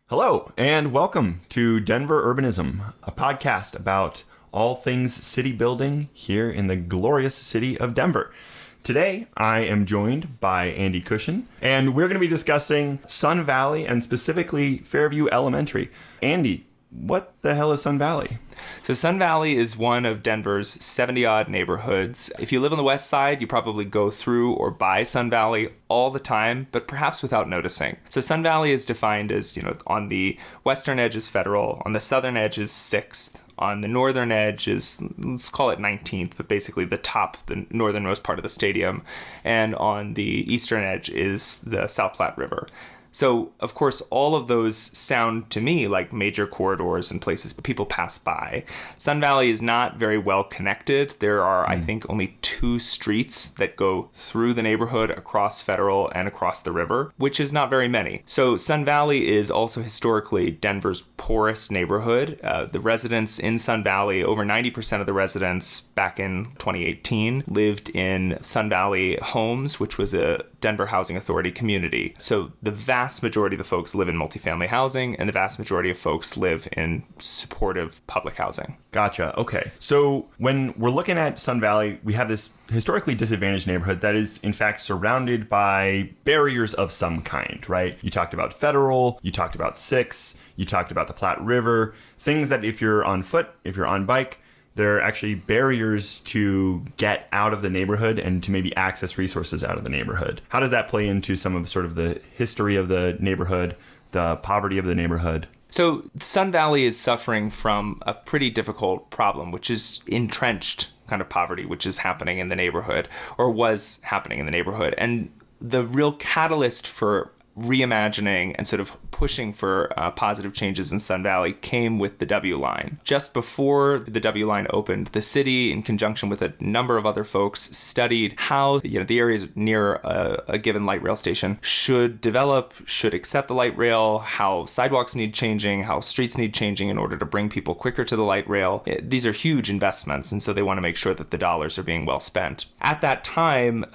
Hello, and welcome to Denver Urbanism, a podcast about all things city building here in the glorious city of Denver. Today, I am joined by Andy Cushen, and we're going to be discussing Sun Valley and specifically Fairview Elementary. Andy, what the hell is Sun Valley? So Sun Valley is one of Denver's 70-odd neighborhoods. If you live on the west side, you probably go through or by Sun Valley all the time, but perhaps without noticing. So Sun Valley is defined as, on the western edge is Federal, on the southern edge is 6th, on the northern edge is, let's call it 19th, but basically the northernmost part of the stadium, and on the eastern edge is the South Platte River. So, of course, all of those sound to me like major corridors and places people pass by. Sun Valley is not very well connected. There are, I think, only 2 streets that go through the neighborhood across Federal and across the river, which is not very many. So Sun Valley is also historically Denver's poorest neighborhood. The residents in Sun Valley, over 90% of the residents back in 2018, lived in Sun Valley Homes, which was a Denver Housing Authority community. So the vast majority of the folks live in multifamily housing, and the vast majority of folks live in supportive public housing. Gotcha. Okay. So when we're looking at Sun Valley, we have this historically disadvantaged neighborhood that is, in fact, surrounded by barriers of some kind, right? You talked about Federal, you talked about 6, you talked about the Platte River, things that if you're on foot, if you're on bike, there are actually barriers to get out of the neighborhood and to maybe access resources out of the neighborhood. How does that play into some of sort of the history of the neighborhood, the poverty of the neighborhood? So Sun Valley is suffering from a pretty difficult problem, which is entrenched kind of poverty, which is happening in the neighborhood or was happening in the neighborhood. And the real catalyst for reimagining and sort of pushing for positive changes in Sun Valley came with the W line. Just before the W line opened, the city, in conjunction with a number of other folks, studied how the areas near a given light rail station should develop, should accept the light rail, how sidewalks need changing, how streets need changing in order to bring people quicker to the light rail. These are huge investments, and so they want to make sure that the dollars are being well spent. At that time,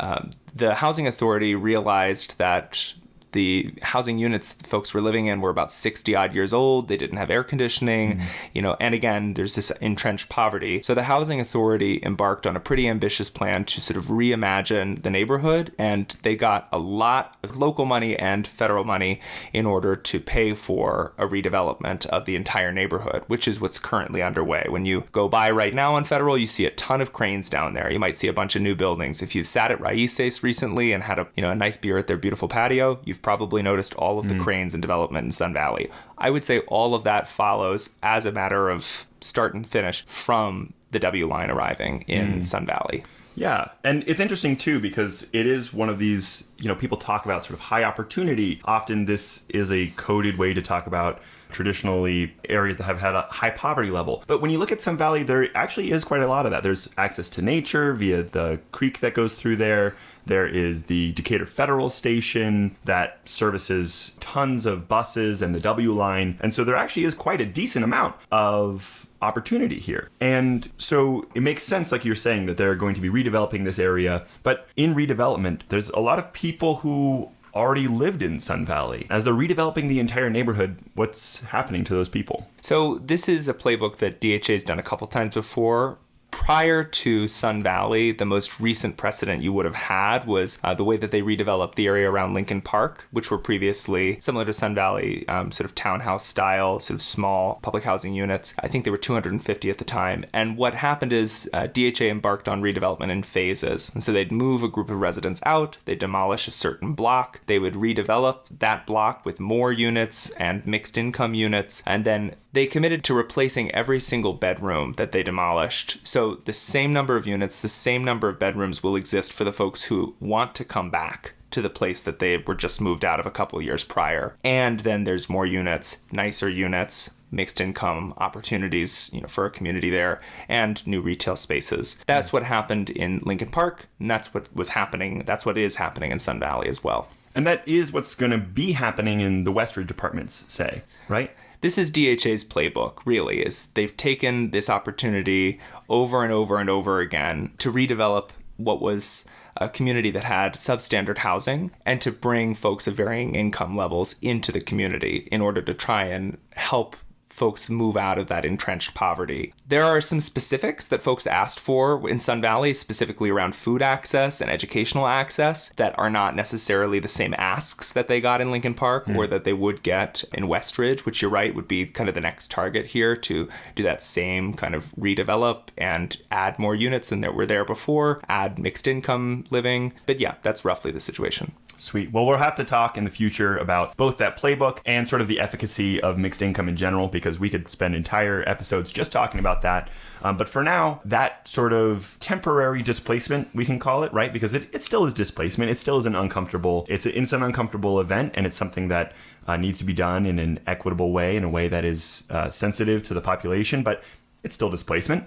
the Housing Authority realized that the housing units that folks were living in were about 60 odd years old. They didn't have air conditioning, and again, there's this entrenched poverty. So the Housing Authority embarked on a pretty ambitious plan to sort of reimagine the neighborhood. And they got a lot of local money and federal money in order to pay for a redevelopment of the entire neighborhood, which is what's currently underway. When you go by right now on Federal, you see a ton of cranes down there. You might see a bunch of new buildings. If you've sat at Raices recently and had a nice beer at their beautiful patio, you've probably noticed all of the cranes and development in Sun Valley. I would say all of that follows as a matter of start and finish from the W line arriving in Sun Valley. Yeah. And it's interesting, too, because it is one of these, people talk about sort of high opportunity. Often this is a coded way to talk about traditionally areas that have had a high poverty level. But when you look at Sun Valley, there actually is quite a lot of that. There's access to nature via the creek that goes through there. There is the Decatur Federal Station that services tons of buses and the W line. And so there actually is quite a decent amount of opportunity here. And so it makes sense, like you're saying, that they're going to be redeveloping this area. But in redevelopment, there's a lot of people who already lived in Sun Valley. As they're redeveloping the entire neighborhood, what's happening to those people? So this is a playbook that DHA has done a couple times before. Prior to Sun Valley, the most recent precedent you would have had was the way that they redeveloped the area around Lincoln Park, which were previously similar to Sun Valley, sort of townhouse style, sort of small public housing units. I think they were 250 at the time. And what happened is DHA embarked on redevelopment in phases. And so they'd move a group of residents out, they'd demolish a certain block, they would redevelop that block with more units and mixed income units, and then they committed to replacing every single bedroom that they demolished. So the same number of units, the same number of bedrooms will exist for the folks who want to come back to the place that they were just moved out of a couple of years prior. And then there's more units, nicer units, mixed income opportunities, for a community there, and new retail spaces. That's what happened in Lincoln Park, and that's what was happening. That's what is happening in Sun Valley as well. And that is what's going to be happening in the Westridge departments, say, right? This is DHA's playbook, really, is they've taken this opportunity over and over and over again to redevelop what was a community that had substandard housing and to bring folks of varying income levels into the community in order to try and help folks move out of that entrenched poverty. There are some specifics that folks asked for in Sun Valley, specifically around food access and educational access, that are not necessarily the same asks that they got in Lincoln Park or that they would get in Westridge, which you're right would be kind of the next target here to do that same kind of redevelop and add more units than that were there before, add mixed income living. But yeah, that's roughly the situation. Sweet. Well, we'll have to talk in the future about both that playbook and sort of the efficacy of mixed income in general, because we could spend entire episodes just talking about that. But for now, that sort of temporary displacement, we can call it, right? Because it still is displacement. It still is an uncomfortable event, and it's something that needs to be done in an equitable way, in a way that is sensitive to the population, but it's still displacement.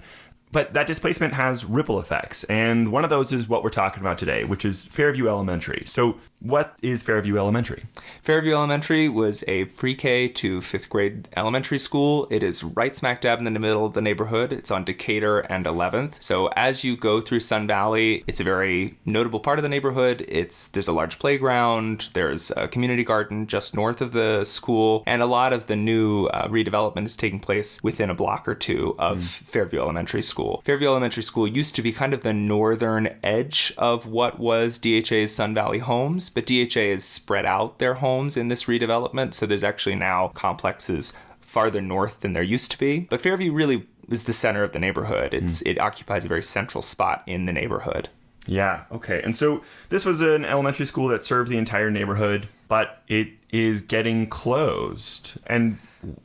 But that displacement has ripple effects, and one of those is what we're talking about today, which is Fairview Elementary. So what is Fairview Elementary? Fairview Elementary was a pre-K to 5th grade elementary school. It is right smack dab in the middle of the neighborhood. It's on Decatur and 11th. So as you go through Sun Valley, it's a very notable part of the neighborhood. There's a large playground. There's a community garden just north of the school. And a lot of the new redevelopment is taking place within a block or two of Fairview Elementary School. Fairview Elementary School used to be kind of the northern edge of what was DHA's Sun Valley Homes, but DHA has spread out their homes in this redevelopment, so there's actually now complexes farther north than there used to be. But Fairview really is the center of the neighborhood. It occupies a very central spot in the neighborhood. Yeah, okay. And so this was an elementary school that served the entire neighborhood, but it is getting closed. And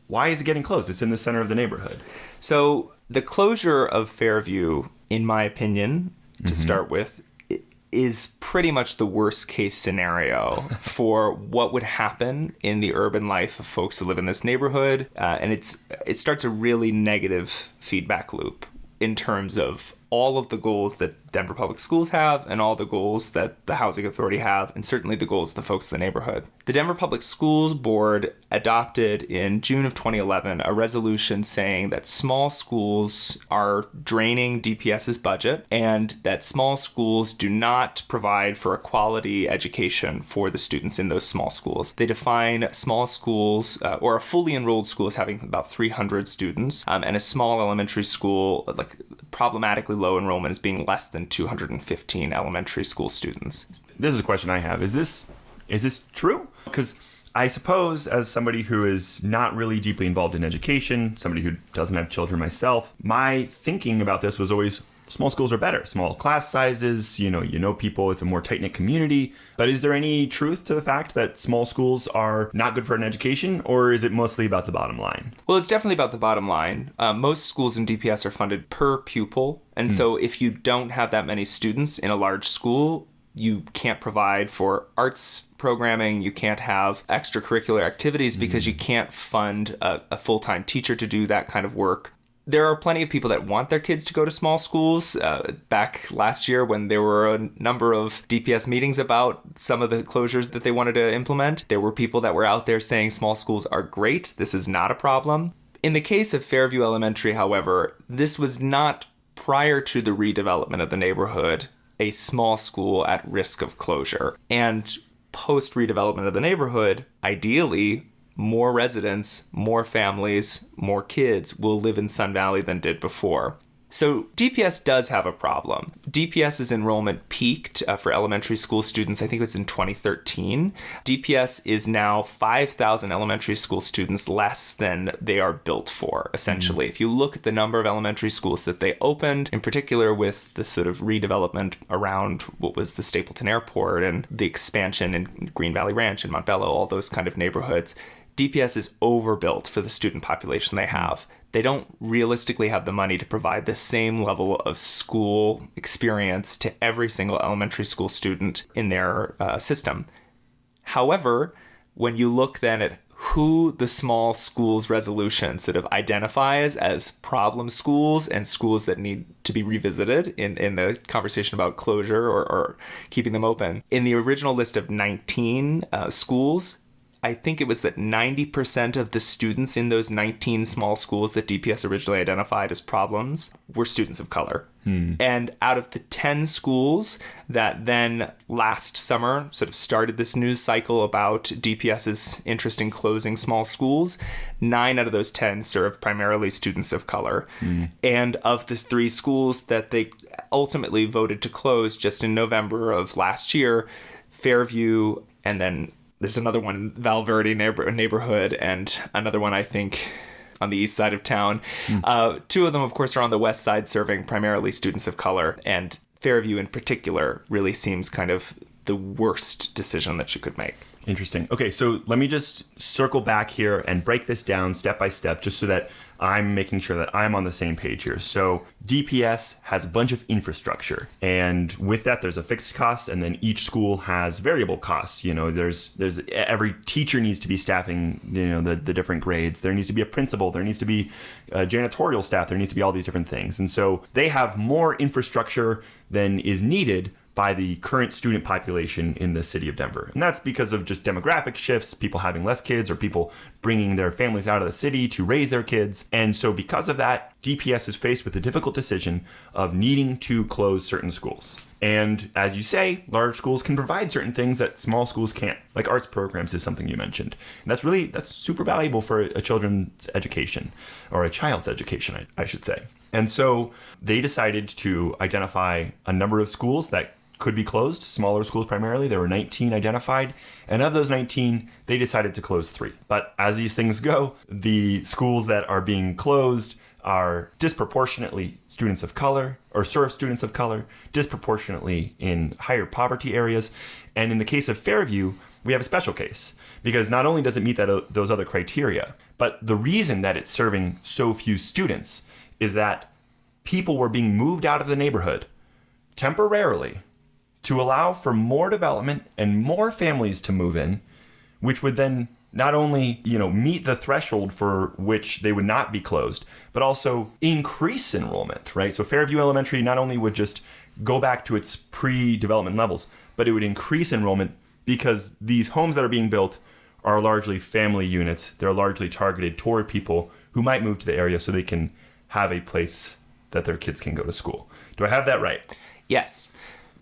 why is it getting closed? It's in the center of the neighborhood. So the closure of Fairview, in my opinion, to start with, is pretty much the worst case scenario for what would happen in the urban life of folks who live in this neighborhood. And it starts a really negative feedback loop in terms of all of the goals that Denver Public Schools have and all the goals that the Housing Authority have, and certainly the goals of the folks in the neighborhood. The Denver Public Schools Board adopted in June of 2011 a resolution saying that small schools are draining DPS's budget and that small schools do not provide for a quality education for the students in those small schools. They define small schools or a fully enrolled school as having about 300 students, and a small elementary school, like problematically low enrollment, as being less than 215 elementary school students. This is a question I have. Is this true? Because I suppose, as somebody who is not really deeply involved in education, somebody who doesn't have children myself, my thinking about this was always small schools are better. Small class sizes, you know people, it's a more tight-knit community. But is there any truth to the fact that small schools are not good for an education, or is it mostly about the bottom line? Well, it's definitely about the bottom line. Most schools in DPS are funded per pupil. And so if you don't have that many students in a large school, you can't provide for arts programming, you can't have extracurricular activities because you can't fund a full-time teacher to do that kind of work. There are plenty of people that want their kids to go to small schools. Back last year when there were a number of DPS meetings about some of the closures that they wanted to implement, there were people that were out there saying small schools are great, this is not a problem. In the case of Fairview Elementary, however, this was not, prior to the redevelopment of the neighborhood, a small school at risk of closure. And post redevelopment of the neighborhood, ideally, more residents, more families, more kids will live in Sun Valley than did before. So DPS does have a problem. DPS's enrollment peaked for elementary school students, I think it was in 2013. DPS is now 5,000 elementary school students less than they are built for, essentially. If you look at the number of elementary schools that they opened, in particular with the sort of redevelopment around what was the Stapleton Airport and the expansion in Green Valley Ranch and Montbello, all those kind of neighborhoods, DPS is overbuilt for the student population they have. They don't realistically have the money to provide the same level of school experience to every single elementary school student in their system. However, when you look then at who the small schools resolution sort of identifies as problem schools and schools that need to be revisited in the conversation about closure or keeping them open, in the original list of 19 schools, I think it was that 90% of the students in those 19 small schools that DPS originally identified as problems were students of color. And out of the 10 schools that then last summer sort of started this news cycle about DPS's interest in closing small schools, 9 out of those 10 serve primarily students of color. And of the 3 schools that they ultimately voted to close just in November of last year, Fairview, and then there's another one in Valverde neighborhood, and another one, I think, on the east side of town. 2 of them, of course, are on the west side, serving primarily students of color. And Fairview in particular really seems kind of the worst decision that you could make. Interesting. Okay, so let me just circle back here and break this down step by step, just so that I'm making sure that I'm on the same page here. So DPS has a bunch of infrastructure, and with that, there's a fixed cost, and then each school has variable costs. You know, there's every teacher needs to be staffing, you know, the different grades. There needs to be a principal. There needs to be janitorial staff. There needs to be all these different things, and so they have more infrastructure than is needed by the current student population in the city of Denver. And that's because of just demographic shifts, people having less kids or people bringing their families out of the city to raise their kids. And so because of that, DPS is faced with the difficult decision of needing to close certain schools. And as you say, large schools can provide certain things that small schools can't, like arts programs is something you mentioned. And that's super valuable for a children's education, or a child's education, I should say. And so they decided to identify a number of schools that could be closed, smaller schools primarily. There were 19 identified, and of those 19, they decided to close 3. But as these things go, the schools that are being closed are disproportionately students of color, or serve students of color, disproportionately in higher poverty areas. And in the case of Fairview, we have a special case, because not only does it meet those other criteria, but the reason that it's serving so few students is that people were being moved out of the neighborhood temporarily to allow for more development and more families to move in, which would then not only, meet the threshold for which they would not be closed, but also increase enrollment, right? So Fairview Elementary not only would just go back to its pre-development levels, but it would increase enrollment because these homes that are being built are largely family units. They're largely targeted toward people who might move to the area so they can have a place that their kids can go to school. Do I have that right? Yes.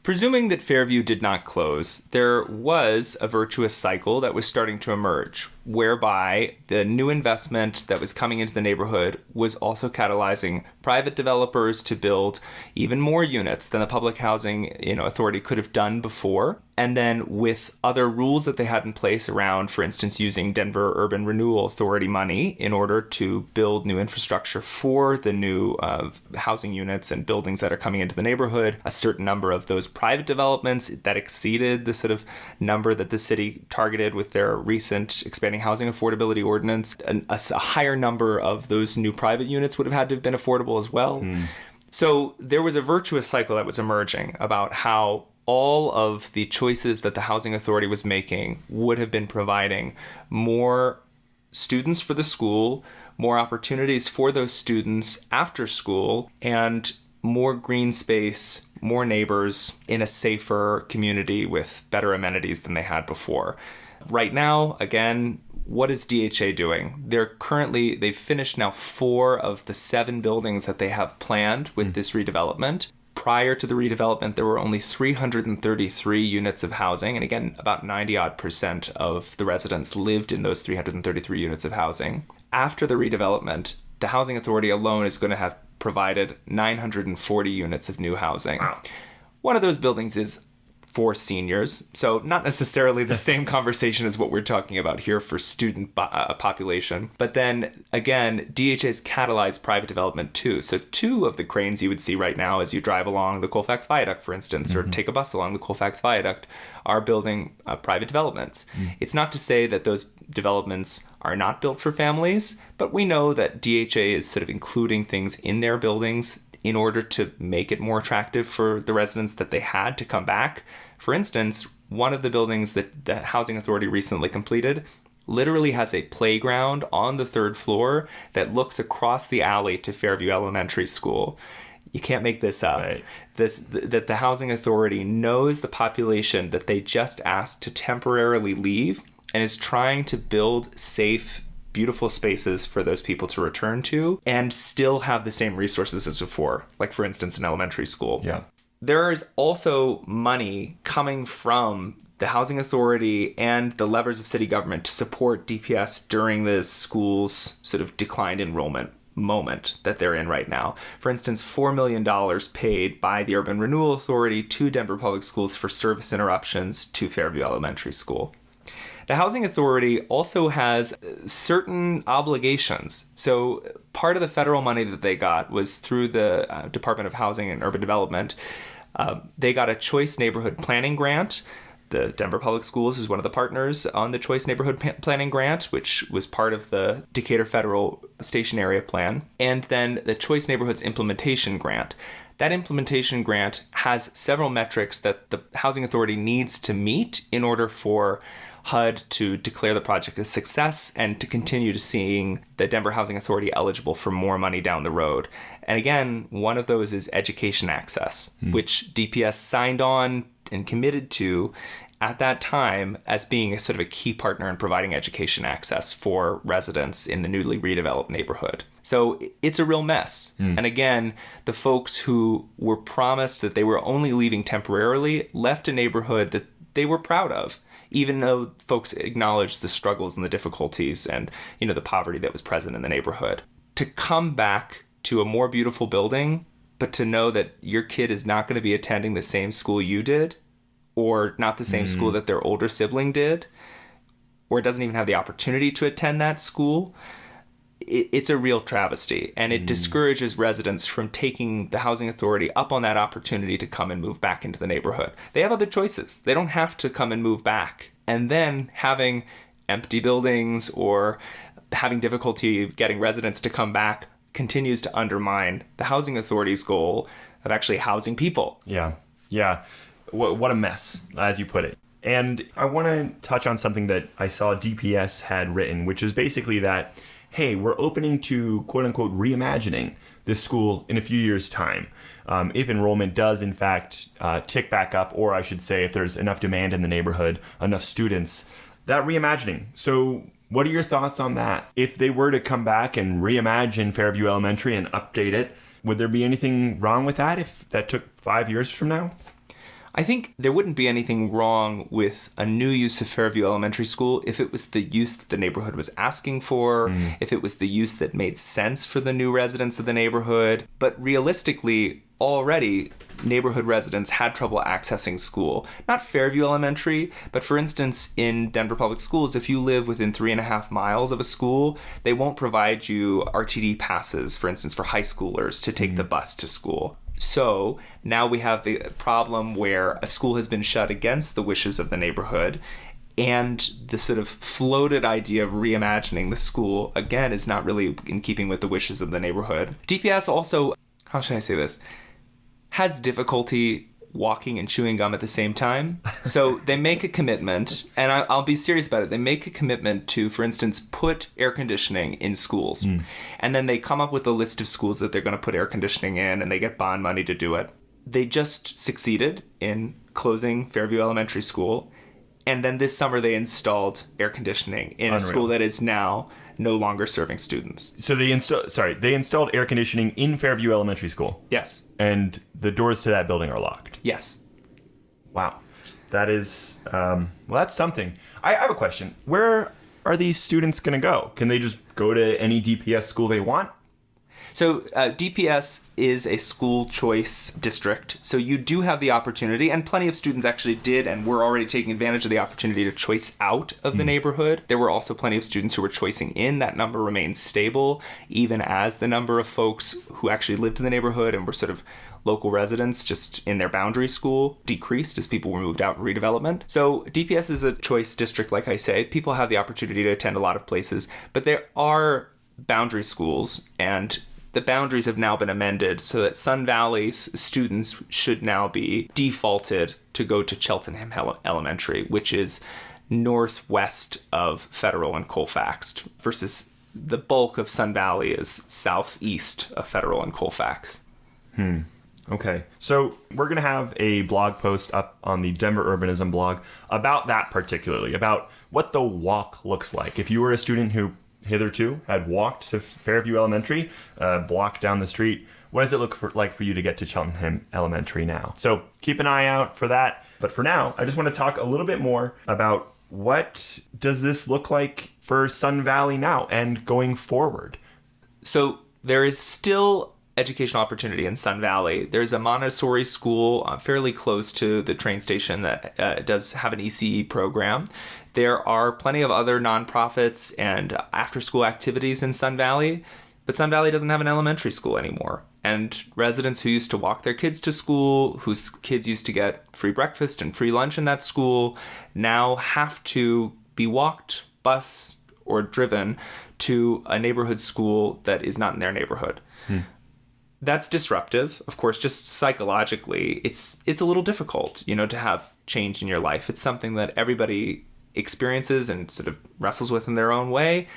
Presuming that Fairview did not close, there was a virtuous cycle that was starting to emerge, whereby the new investment that was coming into the neighborhood was also catalyzing private developers to build even more units than the public housing authority could have done before. And then with other rules that they had in place around, for instance, using Denver Urban Renewal Authority money in order to build new infrastructure for the new housing units and buildings that are coming into the neighborhood, a certain number of those private developments that exceeded the sort of number that the city targeted with their recent expanding housing affordability ordinance. A higher number of those new private units would have had to have been affordable as well. So there was a virtuous cycle that was emerging about how all of the choices that the housing authority was making would have been providing more students for the school, more opportunities for those students after school, and more green space, more neighbors in a safer community with better amenities than they had before. Right now, again, what is DHA doing? They've finished now 4 of the 7 buildings that they have planned with this redevelopment. Prior to the redevelopment, there were only 333 units of housing. And again, about 90% of the residents lived in those 333 units of housing. After the redevelopment, the housing authority alone is going to have provided 940 units of new housing. Wow. One of those buildings is for seniors, so not necessarily the same conversation as what we're talking about here for student population. But then again, DHA's catalyzed private development too. So 2 of the cranes you would see right now as you drive along the Colfax Viaduct, for instance, or take a bus along the Colfax Viaduct, are building private developments. It's not to say that those developments are not built for families, but we know that DHA is sort of including things in their buildings in order to make it more attractive for the residents that they had to come back. For instance, one of the buildings that the Housing Authority recently completed literally has a playground on the 3rd floor that looks across the alley to Fairview Elementary School. You can't make this up. Right. That the Housing Authority knows the population that they just asked to temporarily leave and is trying to build safe, beautiful spaces for those people to return to and still have the same resources as before, like, for instance, an elementary school. Yeah. There is also money coming from the Housing Authority and the levers of city government to support DPS during the school's sort of declined enrollment moment that they're in right now. For instance, $4 million paid by the Urban Renewal Authority to Denver Public Schools for service interruptions to Fairview Elementary School. The Housing Authority also has certain obligations. So part of the federal money that they got was through the Department of Housing and Urban Development. They got a Choice Neighborhood Planning Grant. The Denver Public Schools is one of the partners on the Choice Neighborhood Planning Grant, which was part of the Decatur Federal Station Area Plan. And then the Choice Neighborhoods Implementation Grant. That implementation grant has several metrics that the Housing Authority needs to meet in order for HUD to declare the project a success and to continue to seeing the Denver Housing Authority eligible for more money down the road. And again, one of those is education access, which DPS signed on and committed to at that time as being a sort of a key partner in providing education access for residents in the newly redeveloped neighborhood. So it's a real mess. And again, the folks who were promised that they were only leaving temporarily left a neighborhood that they were proud of, even though folks acknowledged the struggles and the difficulties and, the poverty that was present in the neighborhood. To come back to a more beautiful building, but to know that your kid is not going to be attending the same school you did, or not the same school that their older sibling did, or doesn't even have the opportunity to attend that school, it's a real travesty. And it discourages residents from taking the Housing Authority up on that opportunity to come and move back into the neighborhood. They have other choices. They don't have to come and move back. And then having empty buildings or having difficulty getting residents to come back continues to undermine the Housing Authority's goal of actually housing people. Yeah. What a mess, as you put it. And I want to touch on something that I saw DPS had written, which is basically that, hey, we're opening to, quote unquote, reimagining this school in a few years' time. If enrollment does, in fact, tick back up, or I should say, if there's enough demand in the neighborhood, enough students, that reimagining. So what are your thoughts on that? If they were to come back and reimagine Fairview Elementary and update it, would there be anything wrong with that if that took 5 years from now? I think there wouldn't be anything wrong with a new use of Fairview Elementary School if it was the use that the neighborhood was asking for, if it was the use that made sense for the new residents of the neighborhood. But realistically, already neighborhood residents had trouble accessing school. Not Fairview Elementary, but for instance, in Denver Public Schools, if you live within 3.5 miles of a school, they won't provide you RTD passes, for instance, for high schoolers to take the bus to school. So now we have the problem where a school has been shut against the wishes of the neighborhood, and the sort of floated idea of reimagining the school, again, is not really in keeping with the wishes of the neighborhood. DPS also, how should I say this, has difficulty walking and chewing gum at the same time. So they make a commitment, and I'll be serious about it. They make a commitment to, for instance, put air conditioning in schools. And then they come up with a list of schools that they're going to put air conditioning in, and they get bond money to do it. They just succeeded in closing Fairview Elementary School. And then this summer they installed air conditioning in a school that is now no longer serving students. So they installed air conditioning in Fairview Elementary School. Yes. And the doors to that building are locked. Yes. Wow. That is, that's something. I have a question. Where are these students going to go? Can they just go to any DPS school they want? So DPS is a school choice district. So you do have the opportunity, and plenty of students actually did and were already taking advantage of the opportunity to choice out of the neighborhood. There were also plenty of students who were choicing in. That number remains stable, even as the number of folks who actually lived in the neighborhood and were sort of local residents just in their boundary school decreased as people were moved out in redevelopment. So DPS is a choice district, like I say. People have the opportunity to attend a lot of places, but there are boundary schools, and the boundaries have now been amended so that Sun Valley's students should now be defaulted to go to Cheltenham Elementary, which is northwest of Federal and Colfax, versus the bulk of Sun Valley is southeast of Federal and Colfax. Okay, so we're going to have a blog post up on the Denver Urbanism blog about that particularly, about what the walk looks like. If you were a student who hitherto had walked to Fairview Elementary, a block down the street, what does it look like for you to get to Cheltenham Elementary now? So keep an eye out for that. But for now, I just want to talk a little bit more about what does this look like for Sun Valley now and going forward. So there is still educational opportunity in Sun Valley. There's a Montessori school fairly close to the train station that does have an ECE program. There are plenty of other nonprofits and after-school activities in Sun Valley, but Sun Valley doesn't have an elementary school anymore. And residents who used to walk their kids to school, whose kids used to get free breakfast and free lunch in that school, now have to be walked, bused, or driven to a neighborhood school that is not in their neighborhood. That's disruptive. Of course, just psychologically, it's a little difficult, to have change in your life. It's something that everybody experiences and sort of wrestles with in their own way.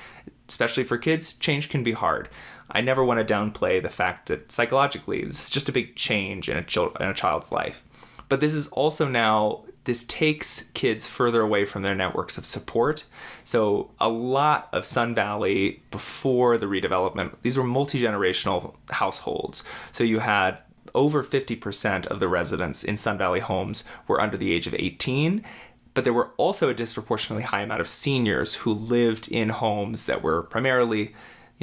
Especially for kids, change can be hard. I never want to downplay the fact that psychologically, this is just a big change in a child's life. But this is also now, this takes kids further away from their networks of support. So a lot of Sun Valley before the redevelopment, these were multi-generational households. So you had over 50% of the residents in Sun Valley homes were under the age of 18. But there were also a disproportionately high amount of seniors who lived in homes that were primarily,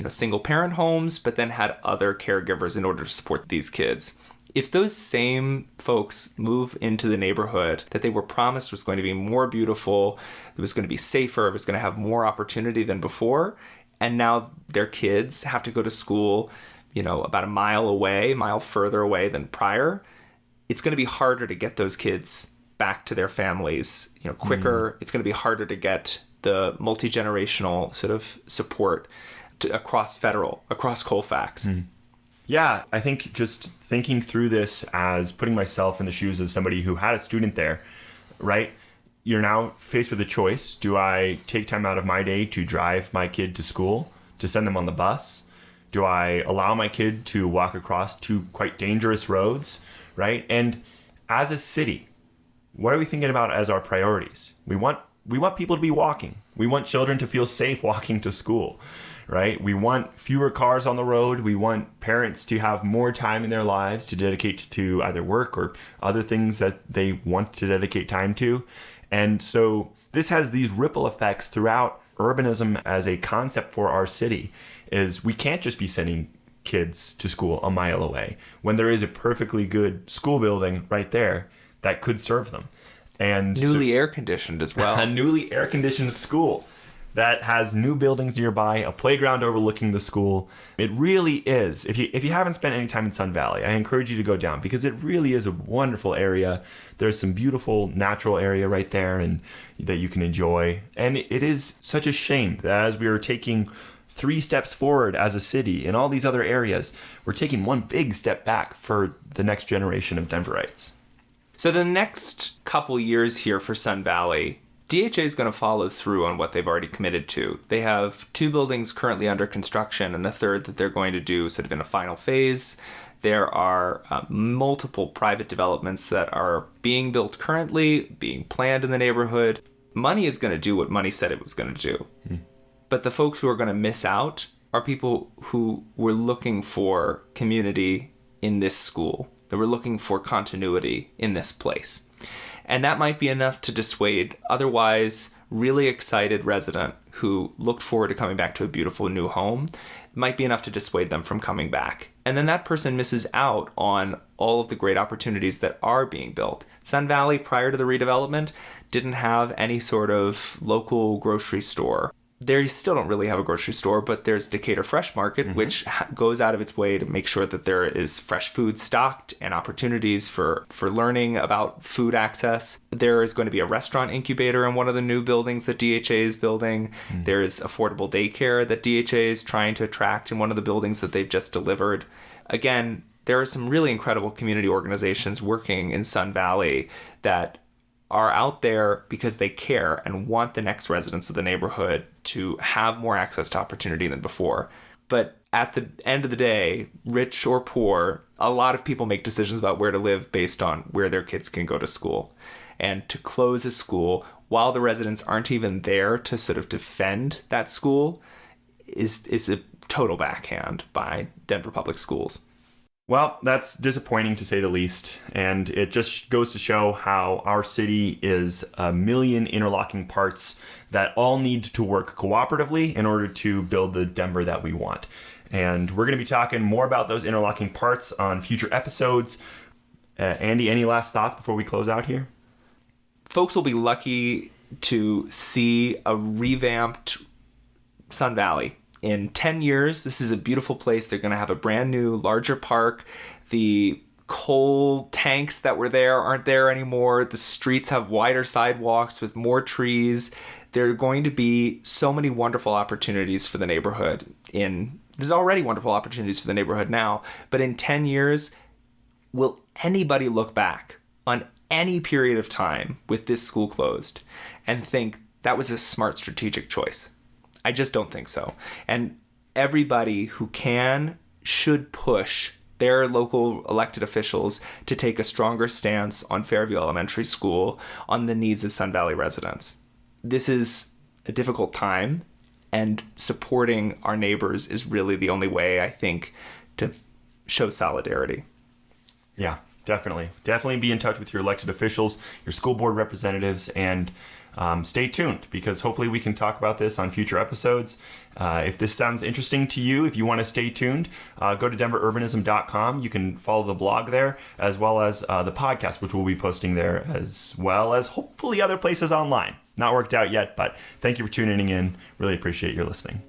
single parent homes, but then had other caregivers in order to support these kids. If those same folks move into the neighborhood that they were promised was going to be more beautiful, it was going to be safer, it was going to have more opportunity than before, and now their kids have to go to school, about a mile further away than prior, it's going to be harder to get those kids back to their families, quicker. It's going to be harder to get the multi-generational sort of support across Colfax. Yeah, I think just thinking through this as putting myself in the shoes of somebody who had a student there, right? You're now faced with a choice. Do I take time out of my day to drive my kid to school, to send them on the bus? Do I allow my kid to walk across two quite dangerous roads, right? And as a city, what are we thinking about as our priorities? We want people to be walking. We want children to feel safe walking to school, right? We want fewer cars on the road. We want parents to have more time in their lives to dedicate to either work or other things that they want to dedicate time to. And so this has these ripple effects throughout urbanism as a concept for our city. Is we can't just be sending kids to school a mile away when there is a perfectly good school building right there that could serve them. And newly air-conditioned as well. A newly air-conditioned school that has new buildings nearby, a playground overlooking the school. It really is. If you haven't spent any time in Sun Valley, I encourage you to go down because it really is a wonderful area. There's some beautiful natural area right there and that you can enjoy. And it is such a shame that as we are taking 3 steps forward as a city in all these other areas, we're taking one big step back for the next generation of Denverites. So the next couple years here for Sun Valley, DHA is going to follow through on what they've already committed to. They have 2 buildings currently under construction and a third that they're going to do sort of in a final phase. There are multiple private developments that are being built currently, being planned in the neighborhood. Money is going to do what money said it was going to do. But the folks who are going to miss out are people who were looking for community in this school. They were looking for continuity in this place. And that might be enough to dissuade otherwise really excited resident who looked forward to coming back to a beautiful new home. It might be enough to dissuade them from coming back. And then that person misses out on all of the great opportunities that are being built. Sun Valley, prior to the redevelopment, didn't have any sort of local grocery store. They still don't really have a grocery store, but there's Decatur Fresh Market, which goes out of its way to make sure that there is fresh food stocked and opportunities for learning about food access. There is going to be a restaurant incubator in one of the new buildings that DHA is building. There's affordable daycare that DHA is trying to attract in one of the buildings that they've just delivered. Again, there are some really incredible community organizations working in Sun Valley that are out there because they care and want the next residents of the neighborhood to have more access to opportunity than before. But at the end of the day, rich or poor, a lot of people make decisions about where to live based on where their kids can go to school. And to close a school while the residents aren't even there to sort of defend that school is a total backhand by Denver Public Schools. Well, that's disappointing to say the least, and it just goes to show how our city is a million interlocking parts that all need to work cooperatively in order to build the Denver that we want. And we're going to be talking more about those interlocking parts on future episodes. Andy, any last thoughts before we close out here? Folks will be lucky to see a revamped Sun Valley. In 10 years, this is a beautiful place. They're going to have a brand new, larger park. The coal tanks that were there aren't there anymore. The streets have wider sidewalks with more trees. There are going to be so many wonderful opportunities for the neighborhood. There's already wonderful opportunities for the neighborhood now, but in 10 years, will anybody look back on any period of time with this school closed and think that was a smart strategic choice? I just don't think so. And everybody who can should push their local elected officials to take a stronger stance on Fairview Elementary School, on the needs of Sun Valley residents. This is a difficult time, and supporting our neighbors is really the only way, I think, to show solidarity. Yeah, definitely. Definitely be in touch with your elected officials, your school board representatives, and stay tuned, because hopefully we can talk about this on future episodes. If this sounds interesting to you, if you want to stay tuned, go to denverurbanism.com. You can follow the blog there, as well as the podcast, which we'll be posting there, as well as hopefully other places online. Not worked out yet, but thank you for tuning in. Really appreciate your listening.